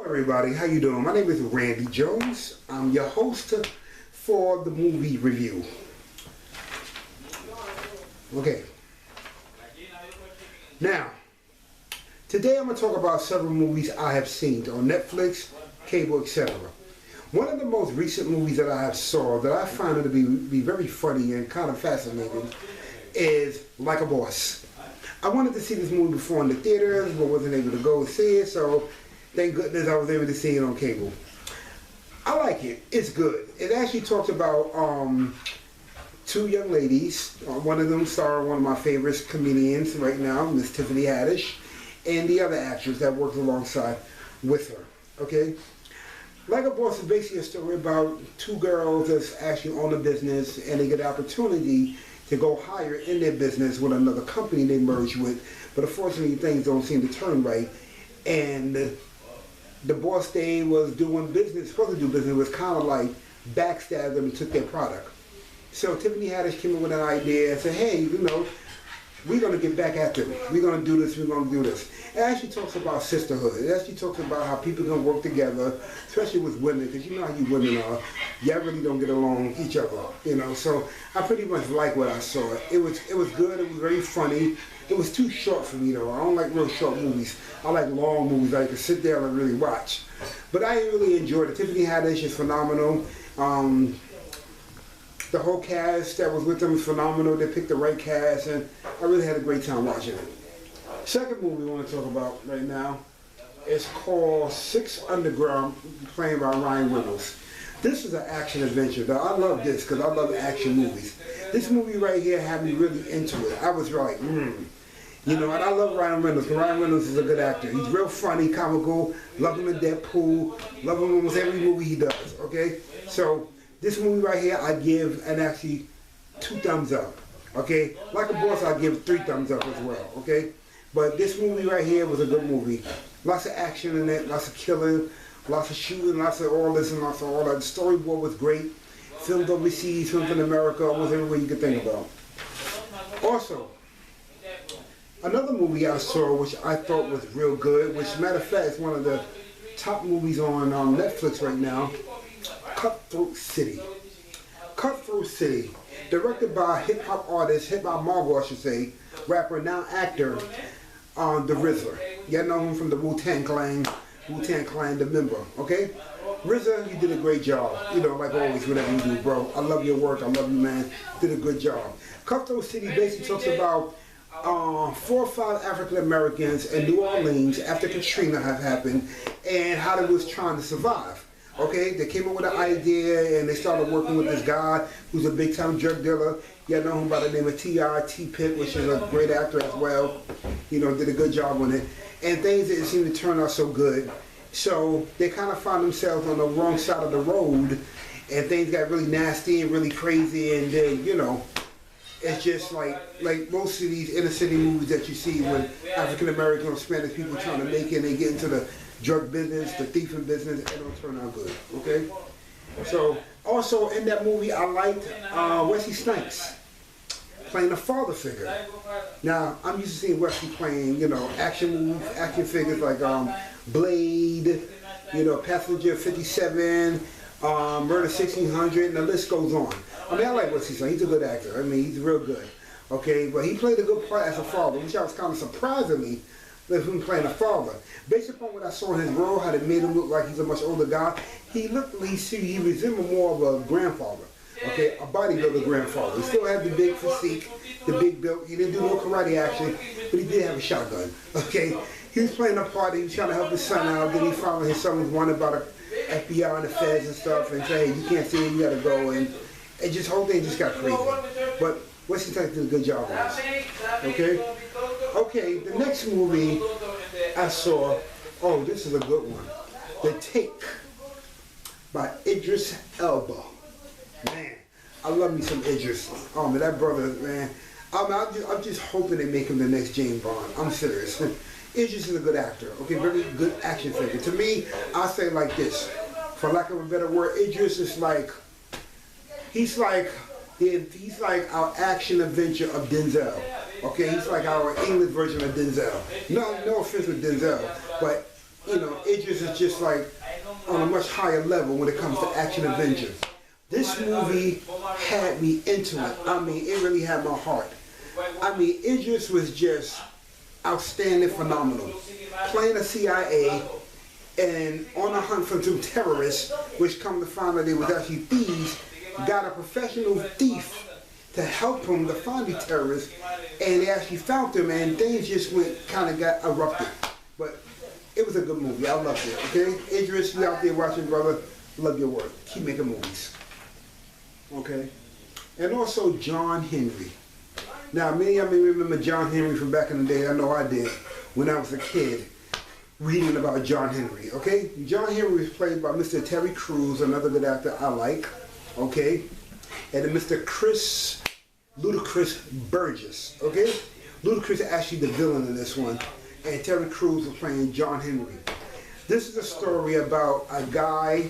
Everybody, how you doing? My name is Randy Jones. I'm your host for the movie review. Okay. Now, today I'm going to talk about several movies I have seen on Netflix, cable, etc. One of the most recent movies that I have saw that I found it to be very funny and kind of fascinating is Like a Boss. I wanted to see this movie before in the theaters, but wasn't able to go see it, so thank goodness I was able to see it on cable. I like it. It's good. It actually talks about two young ladies. One of them star one of my favorite comedians right now, Miss Tiffany Haddish, and the other actress that works alongside with her. Okay? Like a Boss is basically a story about two girls that's actually own a business and they get the opportunity to go higher in their business with another company they merge with, but unfortunately things don't seem to turn right. And the boss they was doing business, supposed to do business, was kind of like backstabbed them and took their product. So Tiffany Haddish came up with an idea and said, hey, we're going to get back at them. We're going to do this, we're going to do this. It actually talks about sisterhood. It actually talks about how people can work together, especially with women, because you know how you women are. Y'all really don't get along with each other, So I pretty much like what I saw. It was good. It was very funny. It was too short for me, though. I don't like real short movies. I like long movies that I can sit there and really watch. But I really enjoyed it. Tiffany Haddish is phenomenal. The whole cast that was with them was phenomenal. They picked the right cast, and I really had a great time watching it. Second movie we want to talk about right now is called Six Underground, played by Ryan Reynolds. This is an action adventure. Now, I love this because I love action movies. This movie right here had me really into it. I was like, and I love Ryan Reynolds. Ryan Reynolds is a good actor. He's real funny, comical. Love him in Deadpool. Love him in almost every movie he does. Okay, so this movie right here, I give actually 2 thumbs up. Okay, Like a Boss, I give 3 thumbs up as well. Okay, but this movie right here was a good movie. Lots of action in it, lots of killing, lots of shooting, lots of all this and lots of all that. The storyboard was great. Filmed overseas, filmed in America, almost everywhere you could think about. Also, another movie I saw which I thought was real good, which matter of fact is one of the top movies on Netflix right now, Cutthroat City. Cutthroat City, directed by hip-hop artist, hip-hop mogul I should say, rapper, now actor, The RZA. Y'all know him from the Wu-Tang Clan, the member, okay? RZA, you did a great job. Like always, whatever you do, bro. I love your work. I love you, man. Did a good job. Cutthroat City basically talks about 4 or 5 African Americans in New Orleans after Katrina had happened and how they was trying to survive. Okay, they came up with an idea and they started working with this guy who's a big time drug dealer. Y'all know him by the name of T.I.T. which is a great actor as well. Did a good job on it. And things didn't seem to turn out so good. So they kind of found themselves on the wrong side of the road and things got really nasty and really crazy, and then, it's just like most of these inner city movies that you see when African American or Spanish people trying to make it and they get into the drug business, the thieving business, it don't turn out good, okay? So, also in that movie I liked Wesley Snipes playing a father figure. Now, I'm used to seeing Wesley playing, action movies, action figures like Blade, Passenger 57, Murder 1600, and the list goes on. I like Wesley Snipes. He's a good actor. He's real good. Okay, but he played a good part as a father, which I was kind of surprised at me with him playing a father. Based upon what I saw in his role, how they made him look like he's a much older guy, he resembled more of a grandfather. Okay, a bodybuilder grandfather. He still had the big physique, the big build. He didn't do no karate action, but he did have a shotgun. Okay, he was playing a part. He was trying to help his son out. Then he found his son was wanted by the FBI and the feds and stuff, and say, hey, you can't see him, you gotta go. And it just whole thing just got crazy. But Wesley Snipes did a good job on this. Okay. Okay, the next movie I saw. Oh, this is a good one. The Take by Idris Elba. Man, I love me some Idris. Oh man, that brother, man. I'm just hoping they make him the next James Bond. I'm serious. Idris is a good actor. Okay, very good action figure. To me, I say like this, for lack of a better word, Idris is like, he's like our action adventure of Denzel. Okay, he's like our English version of Denzel. No offense with Denzel, but Idris is just like on a much higher level when it comes to action adventure. This movie had me into it. I mean, it really had my heart. I mean, Idris was just outstanding, phenomenal. Playing the CIA and on a hunt for some terrorists, which come to find out they was actually thieves, got a professional thief to help him to find the terrorists, and they actually found them, and things just got erupted. But it was a good movie. I loved it. Okay, Idris, you out there watching, brother? Love your work. Keep making movies. Okay, and also John Henry. Now, many of you may remember John Henry from back in the day. I know I did when I was a kid, reading about John Henry. Okay, John Henry was played by Mr. Terry Crews, another good actor I like. Okay, and then Mr. Chris Ludacris Burgess. Okay, Ludacris is actually the villain in this one, and Terry Crews was playing John Henry. This is a story about a guy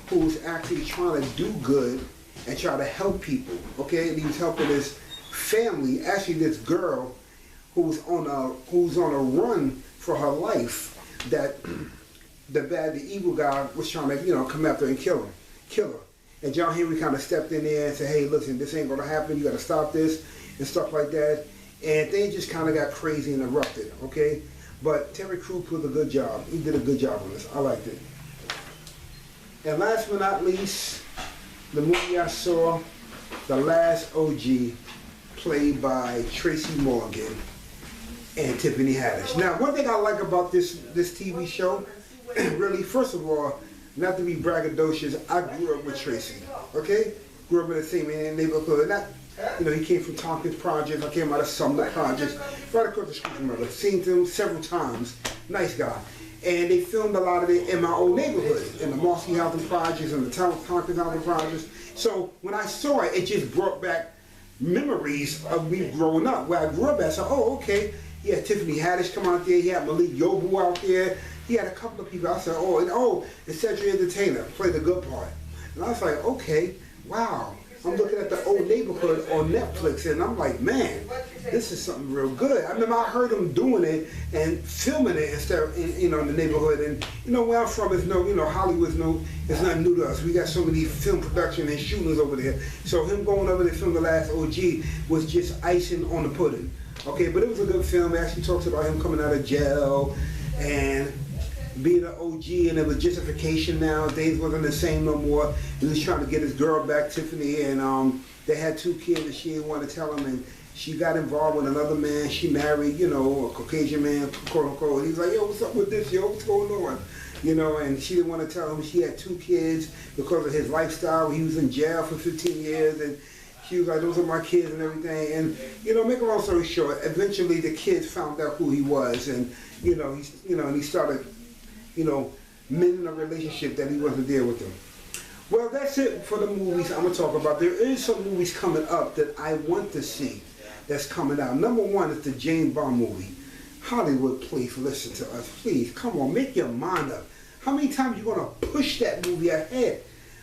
who's actually trying to do good and try to help people. Okay, and he was helping his family. Actually, this girl who's on a run for her life. That the evil guy was trying to come after and kill her. And John Henry kind of stepped in there and said, hey, listen, this ain't going to happen. You got to stop this and stuff like that. And things just kind of got crazy and erupted, okay? But Terry Crews did a good job. He did a good job on this. I liked it. And last but not least, the movie I saw, The Last OG, played by Tracy Morgan and Tiffany Haddish. Now, one thing I like about this TV show, really, first of all, not to be braggadocious, I grew up with Tracy, okay? Grew up in the same neighborhood. He came from Tompkins Projects, I came out of Sumner Projects, right across the street from her. Seen him several times, nice guy. And they filmed a lot of it in my old neighborhood, in the Marcy Housing Projects and the Tompkins Housing Projects. So when I saw it, it just brought back memories of me growing up, where I grew up at. So, oh, okay. He had Tiffany Haddish come out there. He had Malik Yobu out there. He had a couple of people. I said, and Cedric Entertainer played the good part. And I was like, okay, wow. I'm looking at the old neighborhood on Netflix, and I'm like, man, this is something real good. I remember I heard him doing it and filming it instead of, in the neighborhood. And where I'm from is Hollywood's it's not new to us. We got so many film production and shootings over there. So him going over there to film The Last OG was just icing on the pudding. Okay, but it was a good film. It actually talks about him coming out of jail and being an OG, and it was justification now. Things wasn't the same no more. He was trying to get his girl back, Tiffany, and they had 2 kids and she didn't want to tell him, and she got involved with another man. She married, a Caucasian man, quote unquote. He's like, yo, what's up with this, yo? What's going on? And she didn't want to tell him she had 2 kids because of his lifestyle. He was in jail for 15 years, and she was like, those are my kids and everything. And, make a long story short, eventually the kids found out who he was, and, and he started, mending a relationship that he wasn't there with them. Well, that's it for the movies I'm going to talk about. There is some movies coming up that I want to see that's coming out. Number 1 is the James Bond movie. Hollywood, please listen to us. Please, come on, make your mind up. How many times are you going to push that movie ahead?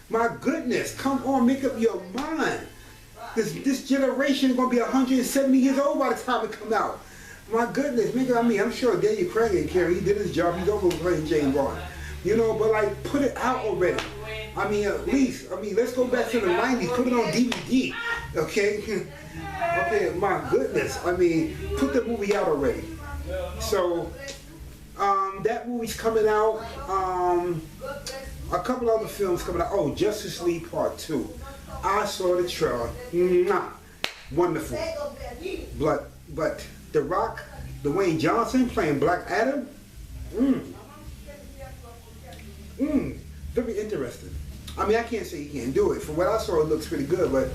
My goodness, come on, make up your mind. This generation is going to be 170 years old by the time it comes out. My goodness, I'm sure Daniel Craig ain't care. He did his job. He's over playing James Bond. But like, put it out already. At least, let's go back to the 90s. Put it on DVD, okay? Okay, my goodness. Put the movie out already. So, that movie's coming out. A couple other films coming out. Oh, Justice League Part 2. I saw the trailer. Wonderful. But The Rock, Dwayne Johnson playing Black Adam. Very interesting. I can't say he can't do it. From what I saw, it looks pretty good, but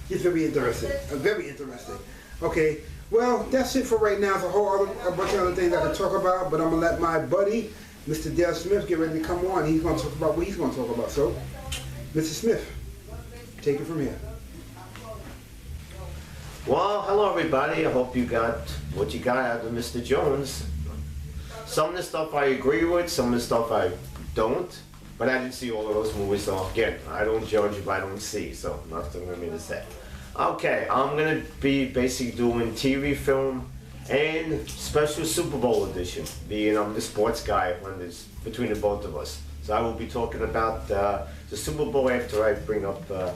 it's very interesting. Very interesting. Okay, well, that's it for right now. There's a bunch of other things I can talk about, but I'm going to let my buddy, Mr. Dale Smith, get ready to come on. He's going to talk about what he's going to talk about. So, Mr. Smith, take it from here. Well, hello everybody. I hope you got what you got out of Mr. Jones. Some of the stuff I agree with, some of the stuff I don't. But I didn't see all of those movies, so again, I don't judge if I don't see, so nothing for me to say. Okay, I'm gonna be basically doing TV, film, and special Super Bowl edition, being the sports guy when it's between the both of us. So I will be talking about the Super Bowl after I bring up the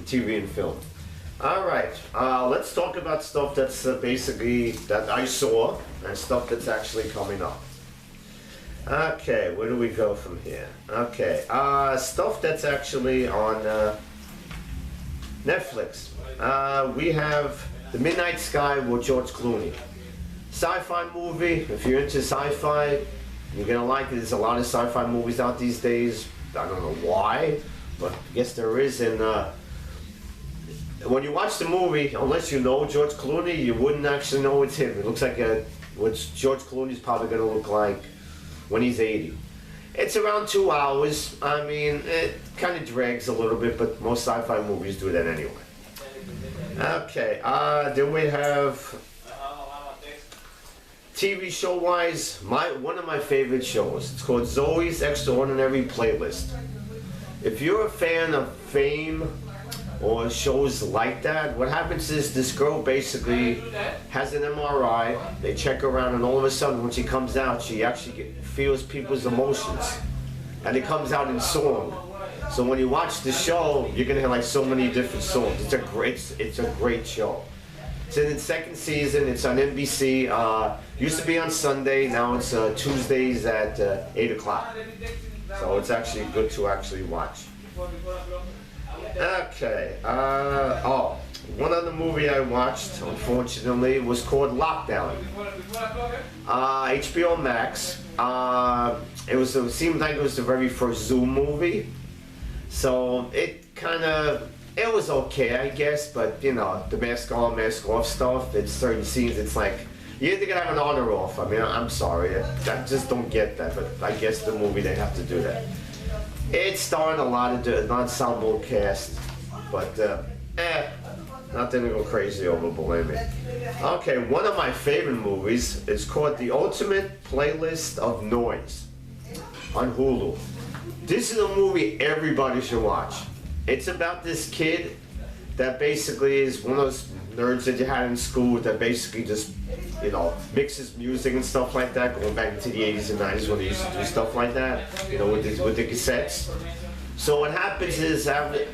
TV and film. All right, let's talk about stuff that's basically that I saw and stuff that's actually coming up. Okay, where do we go from here? Okay, stuff that's actually on Netflix. We have The Midnight Sky with George Clooney. Sci-fi movie. If you're into sci-fi, you're gonna like it. There's a lot of sci-fi movies out these days. I don't know why, but I guess there is. And when you watch the movie, unless you know George Clooney, you wouldn't actually know it's him. It looks like what George Clooney's probably gonna look like when he's 80. It's around 2 hours. I mean, it kind of drags a little bit, but most sci-fi movies do that anyway. Okay, then we have TV show-wise, one of my favorite shows. It's called Zoe's Extraordinary Playlist. If you're a fan of Fame or shows like that, what happens is this girl basically has an MRI, they check her around, and all of a sudden when she comes out, she actually feels people's emotions. And it comes out in song. So when you watch the show, you're gonna hear like so many different songs. It's a great show. It's in its second season, it's on NBC. Used to be on Sunday, now it's Tuesdays at 8 o'clock. So it's actually good to actually watch. Okay, one other movie I watched, unfortunately, was called Lockdown. HBO Max. It seemed like it was the very first Zoom movie. So it was okay, I guess, but you know, the mask on, mask off stuff, it's certain scenes, it's like, you either gonna have an on or off. I mean, I'm sorry, I just don't get that, but I guess the movie, they have to do that. It's starring a lot of the ensemble cast, but nothing to go crazy over, believe me. Okay, one of my favorite movies is called The Ultimate Playlist of Noise on Hulu. This is a movie everybody should watch. It's about this kid that basically is one of those nerds that you had in school that basically just, you know, mixes music and stuff like that, going back into the 80s and 90s when they used to do stuff like that, you know, with the cassettes. So what happens is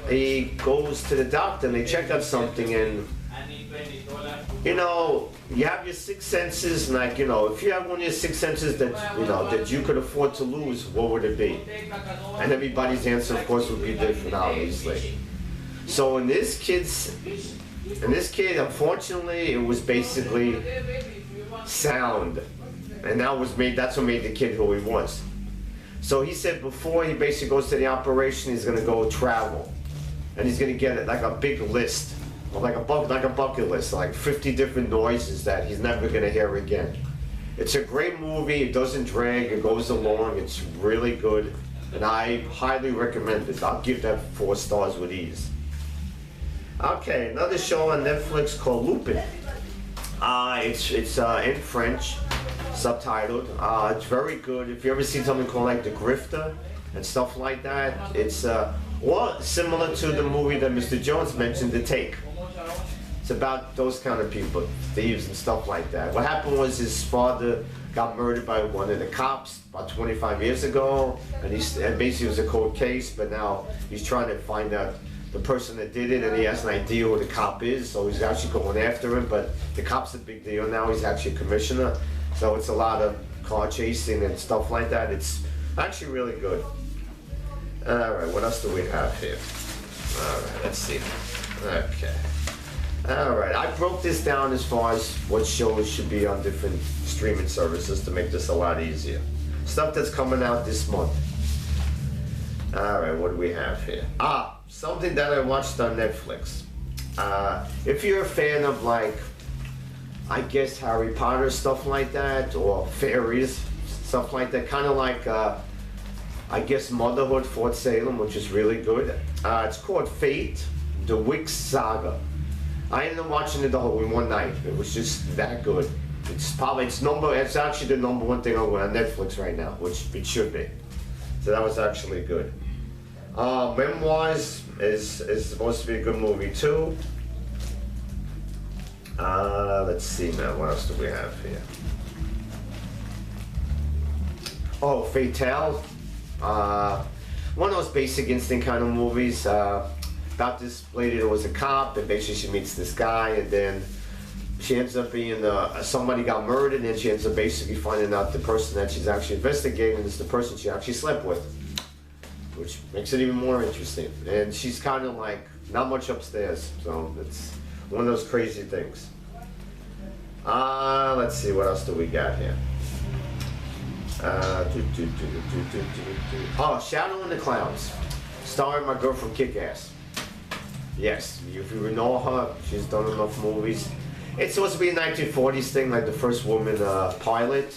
he goes to the doctor and they check out something, and you know, you have your six senses, and like, you know, if you have one of your six senses that, you know, that you could afford to lose, what would it be? And everybody's answer, of course, would be different, obviously. So in this kid, unfortunately, it was basically sound, and that's what made the kid who he was. So he said before he basically goes to the operation, he's gonna go travel, and he's gonna get like a big list, or like a bucket list, like 50 different noises that he's never gonna hear again. It's a great movie. It doesn't drag. It goes along. It's really good, and I highly recommend it. I'll give that 4 stars with ease. Okay, another show on Netflix called Lupin. It's in French, subtitled. It's very good. If you ever seen something called like The Grifter and stuff like that, it's similar to the movie that Mr. Jones mentioned, The Take. It's about those kind of people, thieves and stuff like that. What happened was his father got murdered by one of the cops about 25 years ago, and basically it was a cold case, but now he's trying to find out the person that did it, and he has an idea who the cop is, so he's actually going after him, but the cop's a big deal now. He's actually a commissioner, so it's a lot of car chasing and stuff like that. It's actually really good. Alright, what else do we have here? Alright, let's see. Okay. Alright, I broke this down as far as what shows should be on different streaming services to make this a lot easier. Stuff that's coming out this month. Alright, what do we have here? Something that I watched on Netflix. If you're a fan of, like, I guess Harry Potter, stuff like that, or fairies, stuff like that, kind of like, I guess Motherhood, Fort Salem, which is really good. It's called Fate, The Wicks Saga. I ended up watching it the whole in one night. It was just that good. It's actually the number 1 thing on Netflix right now, which it should be. So that was actually good. Memoirs is supposed to be a good movie too. Let's see now. What else do we have here? Oh, Fatale. One of those basic instinct kind of movies. About this lady that was a cop, and basically she meets this guy, and then she ends up being somebody got murdered, and then she ends up basically finding out the person that she's actually investigating is the person she actually slept with, which makes it even more interesting. And she's kind of like not much upstairs, so it's one of those crazy things. Let's see, what else do we got here? Oh, Shadow in the Clouds, starring my girl from Kick-Ass. Yes, if you know her, she's done enough movies. It's supposed to be a 1940s thing, like the first woman pilot.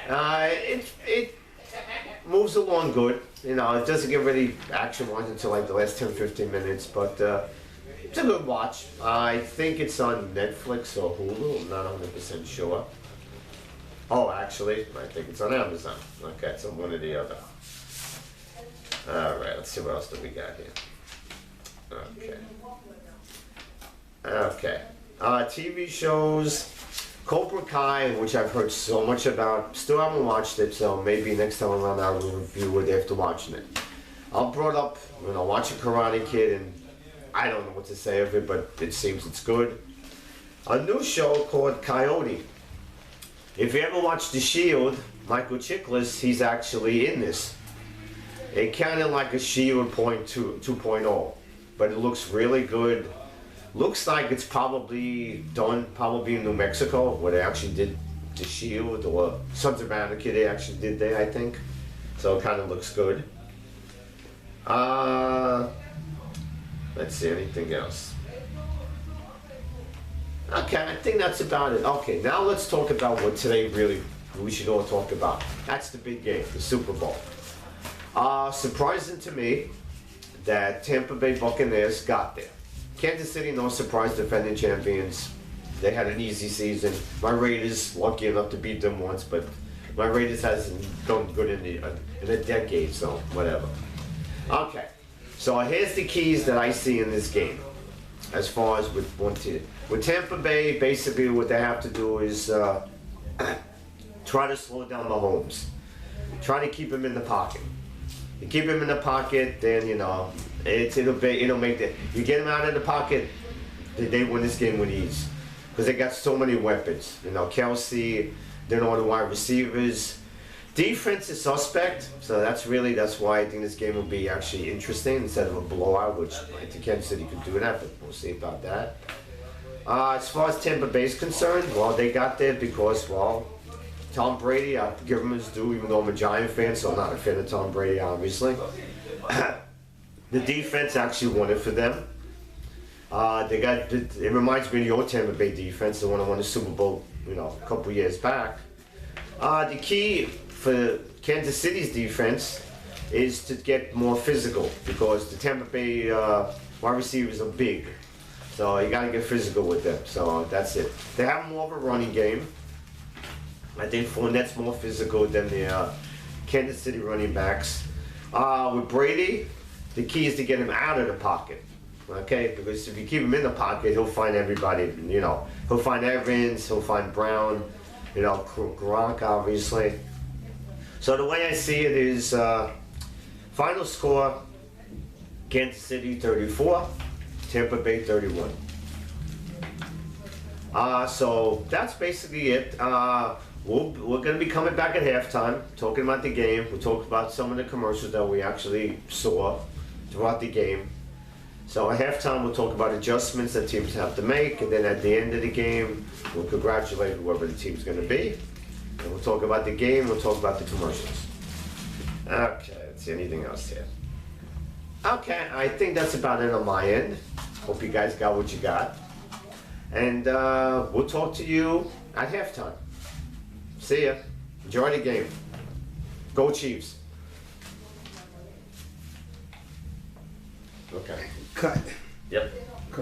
It moves along good. You know, it doesn't get really action-wise until like the last 10-15 minutes, but it's a good watch. I think it's on Netflix or Hulu. I'm not 100% sure. Oh, actually, I think it's on Amazon. Okay, it's on one or the other. All right, let's see what else do we got here. Okay. TV shows. Cobra Kai, which I've heard so much about. Still haven't watched it, so maybe next time around I'll review it after watching it. I brought up, watching Karate Kid, and I don't know what to say of it, but it seems it's good. A new show called Coyote. If you ever watched The Shield, Michael Chiklis, he's actually in this. It kind of like a Shield 2.0, but it looks really good. Looks like it's probably done in New Mexico, where they actually did The Shield, or Sons of Anarchy they actually did there, I think. So it kind of looks good. Let's see, anything else? Okay, I think that's about it. Okay, now let's talk about what today really we should all talk about. That's the big game, the Super Bowl. Surprising to me that Tampa Bay Buccaneers got there. Kansas City, no surprise, defending champions. They had an easy season. My Raiders, lucky enough to beat them once, but my Raiders hasn't done good in a decade, so whatever. Okay, so here's the keys that I see in this game, as far as with one team. With Tampa Bay, basically what they have to do is try to slow down Mahomes. Try to keep him in the pocket. You keep him in the pocket, then it'll make the, you get him out of the pocket, they win this game with ease, because they got so many weapons. Kelsey, then all the wide receivers. Defense is suspect, so that's why I think this game will be actually interesting instead of a blowout, which I think Kansas City could do that, but we'll see about that. As far as Tampa Bay is concerned, well, they got there because, well, Tom Brady, I give him his due, even though I'm a Giant fan, so I'm not a fan of Tom Brady, obviously. The defense actually won it for them. It reminds me of your Tampa Bay defense, the one that won the Super Bowl, a couple years back. The key for Kansas City's defense is to get more physical, because the Tampa Bay wide receivers are big. So you got to get physical with them. So that's it. They have more of a running game. I think Fournette's more physical than the Kansas City running backs. With Brady, the key is to get him out of the pocket. Okay, because if you keep him in the pocket, he'll find everybody. He'll find Evans, he'll find Brown, Gronk, obviously. So the way I see it is, final score: Kansas City 34, Tampa Bay 31. So that's basically it. We're going to be coming back at halftime, talking about the game. We'll talk about some of the commercials that we actually saw throughout the game. So at halftime, we'll talk about adjustments that teams have to make, and then at the end of the game, we'll congratulate whoever the team's going to be. And we'll talk about the game, we'll talk about the commercials. Okay, let's see, anything else here? Okay, I think that's about it on my end. Hope you guys got what you got. And we'll talk to you at halftime. See ya. Enjoy the game. Go Chiefs. Okay. Cut. Yep.